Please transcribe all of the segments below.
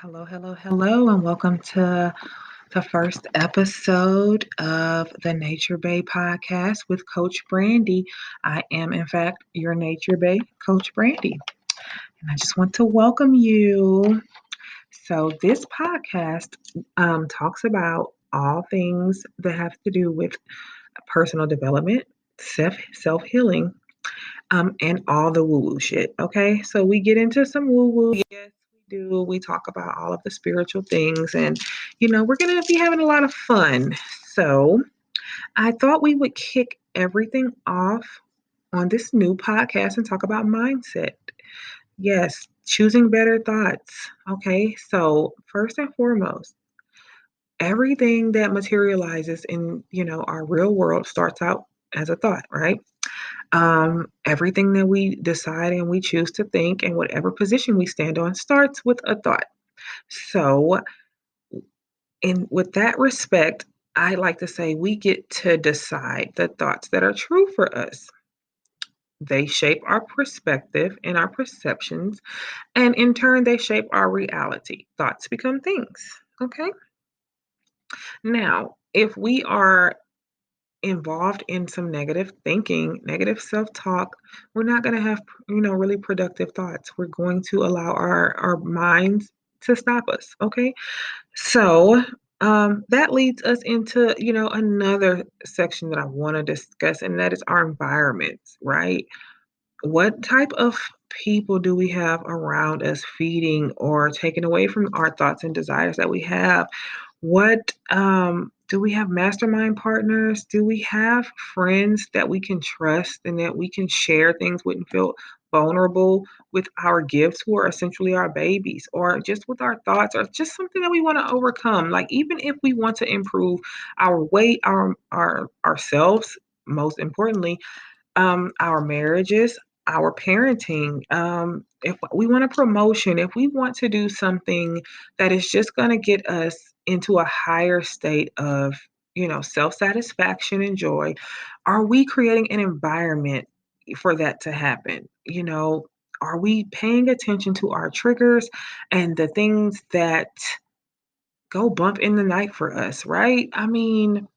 Hello, and welcome to the first episode of the Nature Bae Podcast with Coach Brandy. I am, in fact, your Nature Bae, Coach Brandy, and I just want to welcome you. So, this podcast talks about all things that have to do with personal development, self healing, and all the woo woo shit. Okay, so we get into some woo woo. Yes, we do. We talk about all of the spiritual things, and we're gonna be having a lot of fun. So I thought we would kick everything off on this new podcast and talk about mindset. Yes, choosing better thoughts. Okay, so first and foremost, everything that materializes in our real world starts out as a thought, right? Everything that we decide and we choose to think and whatever position we stand on starts with a thought. So, in with that respect, I like to say we get to decide the thoughts that are true for us. They shape our perspective and our perceptions, and in turn, they shape our reality. Thoughts become things. Okay. Now, if we are involved in some negative thinking, negative self-talk, we're not going to have, really productive thoughts. We're going to allow our minds to stop us. Okay. So that leads us into, another section that I want to discuss, and that is our environments, right? What type of people do we have around us feeding or taking away from our thoughts and desires that we have? What do we have mastermind partners? Do we have friends that we can trust and that we can share things with and feel vulnerable with our gifts who are essentially our babies, or just with our thoughts, or just something that we want to overcome? Like, even if we want to improve our weight, our ourselves, most importantly, our marriages, our parenting, if we want a promotion, if we want to do something that is just going to get us into a higher state of, self satisfaction and joy, are we creating an environment for that to happen? Are we paying attention to our triggers and the things that go bump in the night for us, right? I mean,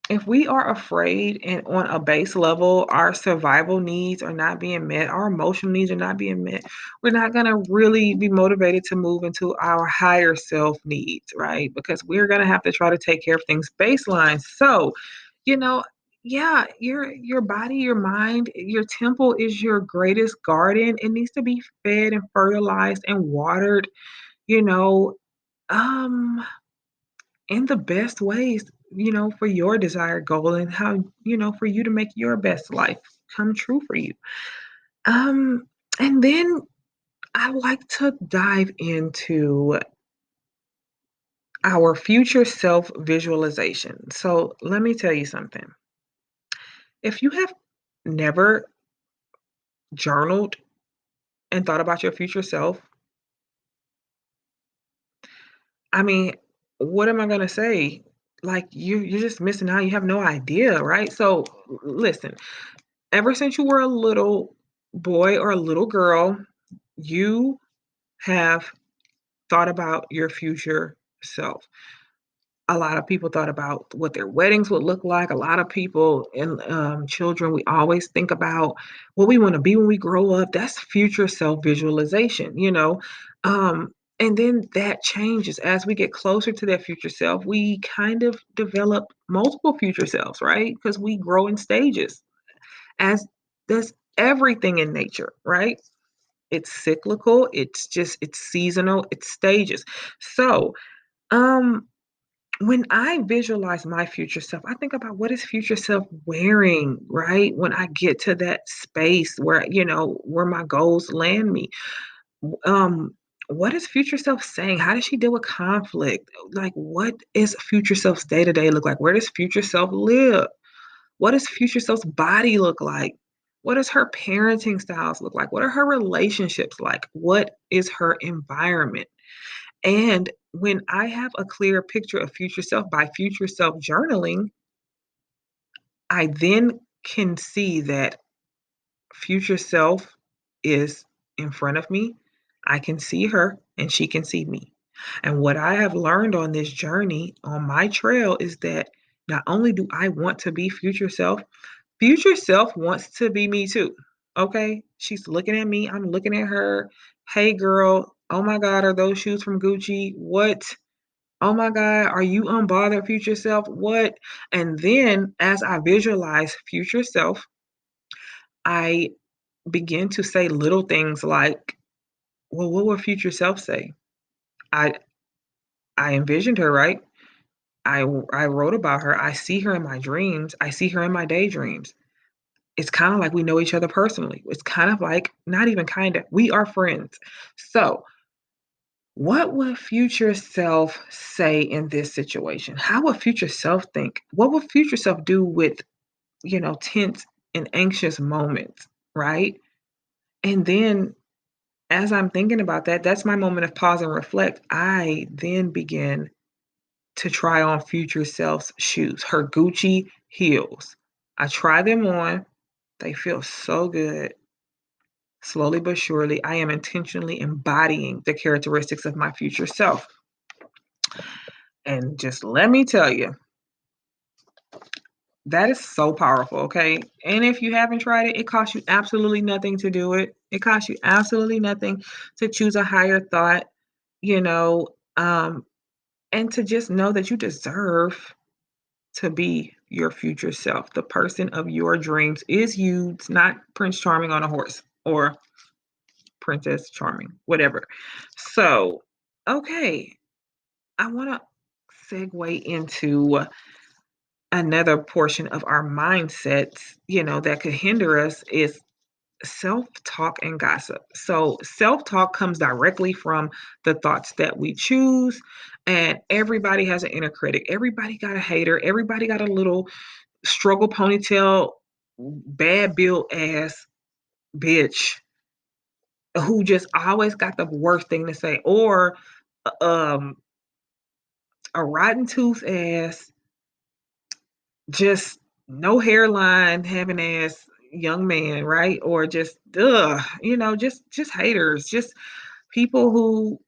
if we are afraid and on a base level, our survival needs are not being met, our emotional needs are not being met, we're not going to really be motivated to move into our higher self needs, right? Because we're going to have to try to take care of things baseline. So, you know, yeah, your body, your mind, your temple is your greatest garden. It needs to be fed and fertilized and watered, you know, um in the best ways, for your desired goal and how, for you to make your best life come true for you. Um, and then I like to dive into our future self visualization. So let me tell you something. If you have never journaled and thought about your future self, I mean, what am I going to say? Like, you're just missing out. You have no idea, right? So listen, ever since you were a little boy or a little girl, you have thought about your future self. A lot of people thought about what their weddings would look like. A lot of people and children, we always think about what we want to be when we grow up. That's future self visualization, and then that changes as we get closer to that future self. We kind of develop multiple future selves, right? Because we grow in stages, as does everything in nature, right? It's cyclical, it's seasonal, it's stages. So, um, when I visualize my future self, I think about what is future self wearing, right? When I get to that space where, where my goals land me. Um, what is future self saying? How does she deal with conflict? Like, what is future self's day to day look like? Where does future self live? What does future self's body look like? What does her parenting styles look like? What are her relationships like? What is her environment? And when I have a clear picture of future self by future self journaling, I then can see that future self is in front of me. I can see her and she can see me. And what I have learned on this journey, on my trail, is that not only do I want to be future self wants to be me too. Okay? She's looking at me, I'm looking at her. Hey girl, oh my God, are those shoes from Gucci? What? Oh my God, are you unbothered, future self? What? And then as I visualize future self, I begin to say little things like, well, what would future self say? I I envisioned her, right? I wrote about her. I see her in my dreams. I see her in my daydreams. It's kind of like we know each other personally. It's kind of like, not even kind of, we are friends. So, what would future self say in this situation? How would future self think? What would future self do with, tense and anxious moments, right? And then as I'm thinking about that, that's my moment of pause and reflect. I then begin to try on future self's shoes, her Gucci heels. I try them on. They feel so good. Slowly but surely, I am intentionally embodying the characteristics of my future self. And just let me tell you, that is so powerful, okay? And if you haven't tried it, it costs you absolutely nothing to do it. It costs you absolutely nothing to choose a higher thought, you know, um, and to just know that you deserve to be your future self. The person of your dreams is you. It's not Prince Charming on a horse or Princess Charming, whatever. So, okay, I want to segue into another portion of our mindsets, that could hinder us is self-talk and gossip. So, self-talk comes directly from the thoughts that we choose, and everybody has an inner critic. Everybody got a hater. Everybody got a little struggle ponytail, bad built ass bitch who just always got the worst thing to say, or um a rotten tooth ass, just no hairline having ass young man, right? Or just just haters, just people who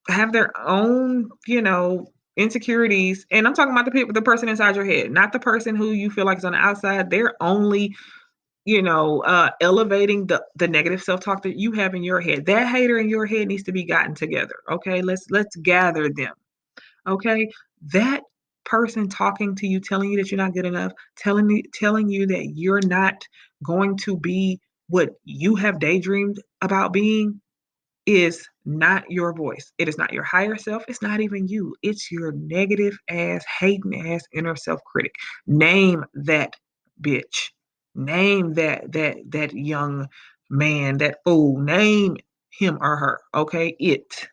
have their own, insecurities. And I'm talking about the person inside your head, not the person who you feel like is on the outside. They're only elevating the negative self-talk that you have in your head. That hater in your head needs to be gotten together. Okay, let's gather them. Okay, that person talking to you, telling you that you're not good enough, telling you that you're not going to be what you have daydreamed about being, is not your voice. It is not your higher self. It's not even you. It's your negative ass, hating ass inner self critic. Name that bitch. Name that young man, that fool. Name him or her. Okay? It.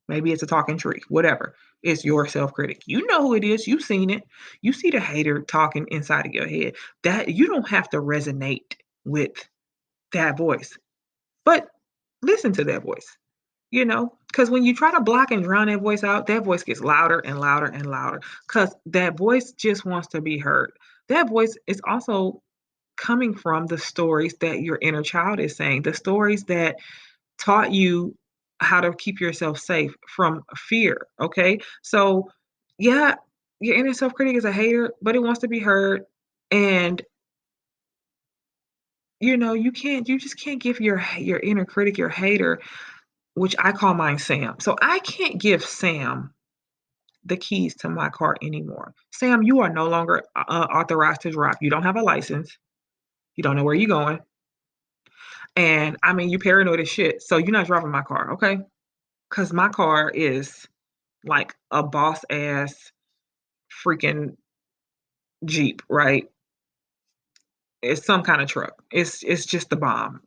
Maybe it's a talking tree, whatever. It's your self critic. You know who it is. You've seen it. You see the hater talking inside of your head. That you don't have to resonate with that voice, but listen to that voice. Because when you try to block and drown that voice out, that voice gets louder and louder and louder because that voice just wants to be heard. That voice is also coming from the stories that your inner child is saying, the stories that taught you how to keep yourself safe from fear. Okay. So, yeah, your inner self critic is a hater, but it wants to be heard. And you just can't give your inner critic, your hater, which I call mine Sam. So I can't give Sam the keys to my car anymore. Sam, you are no longer authorized to drive. You don't have a license. You don't know where you're going. And I mean, you paranoid as shit. So you're not driving my car, okay? Because my car is like a boss ass freaking Jeep, right? It's some kind of truck. It's just the bomb.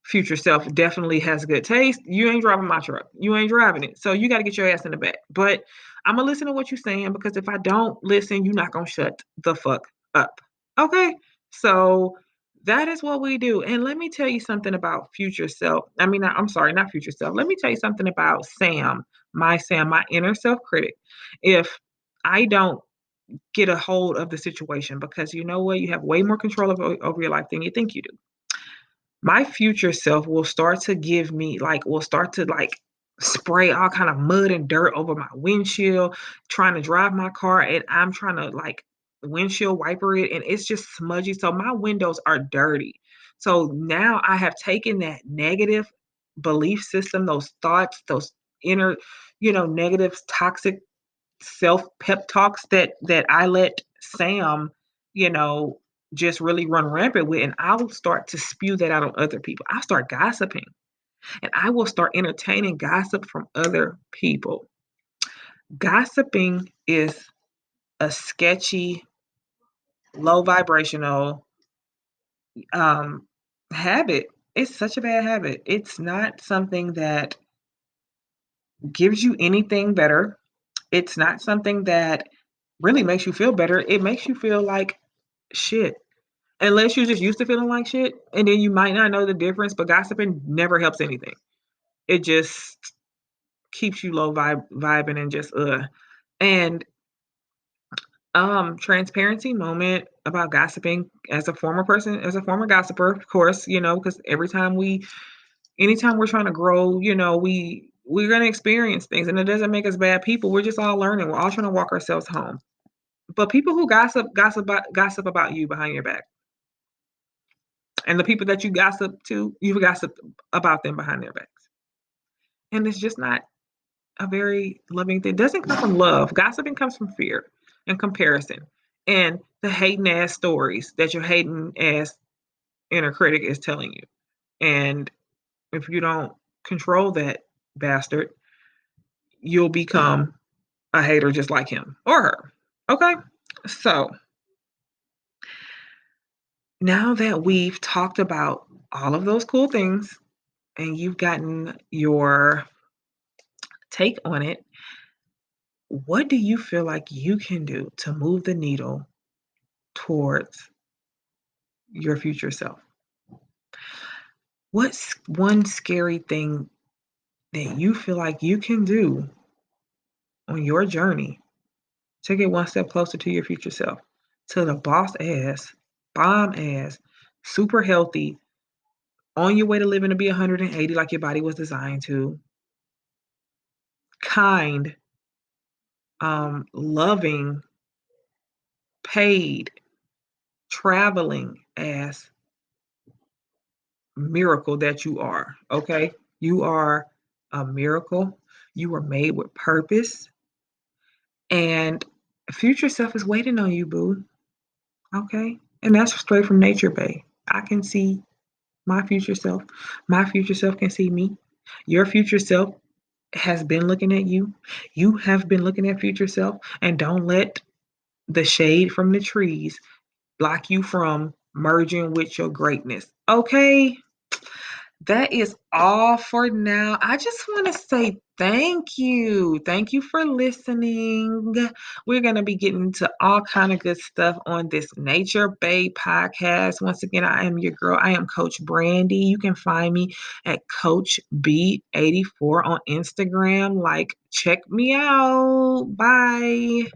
Future self definitely has good taste. You ain't driving my truck. You ain't driving it. So you got to get your ass in the back. But I'm going to listen to what you're saying, because if I don't listen, you're not going to shut the fuck up. Okay? So that is what we do. And let me tell you something about future self. I mean, I'm sorry, not future self. Let me tell you something about Sam, my inner self critic. If I don't get a hold of the situation, because you know what? You have way more control over your life than you think you do. My future self will start to give me, like, will start to, like, spray all kind of mud and dirt over my windshield, trying to drive my car, and I'm trying to like windshield wiper it, and it's just smudgy. So my windows are dirty. So now I have taken that negative belief system, those thoughts, those inner, negative, toxic self pep talks that I let Sam, you know, just really run rampant with, and I will start to spew that out on other people. I'll start gossiping, and I will start entertaining gossip from other people. Gossiping is a sketchy, low vibrational um, habit. It's such a bad habit. It's not something that gives you anything better. It's not something that really makes you feel better. It makes you feel like shit. Unless you're just used to feeling like shit, and then you might not know the difference, but gossiping never helps anything. It just keeps you low vibing and just And transparency moment about gossiping as a former person, as a former gossiper, of course, because anytime we're trying to grow, we're gonna experience things, and it doesn't make us bad people. We're just all learning. We're all trying to walk ourselves home. But people who gossip about you behind your back. And the people that you gossip to, you've gossiped about them behind their backs. And it's just not a very loving thing. It doesn't come from love. Gossiping comes from fear and comparison and the hating ass stories that your hating ass inner critic is telling you. And if you don't control that bastard, you'll become a hater just like him or her. Okay? So now that we've talked about all of those cool things and you've gotten your take on it, what do you feel like you can do to move the needle towards your future self? What's one scary thing that you feel like you can do on your journey to get one step closer to your future self? To the boss ass, bomb ass, super healthy, on your way to living to be 180 like your body was designed to, kind, loving, paid, traveling ass miracle that you are, okay? You are a miracle. You were made with purpose, and future self is waiting on you, boo. Okay? And that's straight from Nature Bae. I can see my future self. My future self can see me. Your future self has been looking at you. You have been looking at future self, and don't let the shade from the trees block you from merging with your greatness. Okay? That is all for now. I just want to say thank you. Thank you for listening. We're going to be getting into all kind of good stuff on this Nature Bae podcast. Once again, I am your girl. I am Coach Brandy. You can find me at Coach B84 on Instagram. Check me out. Bye.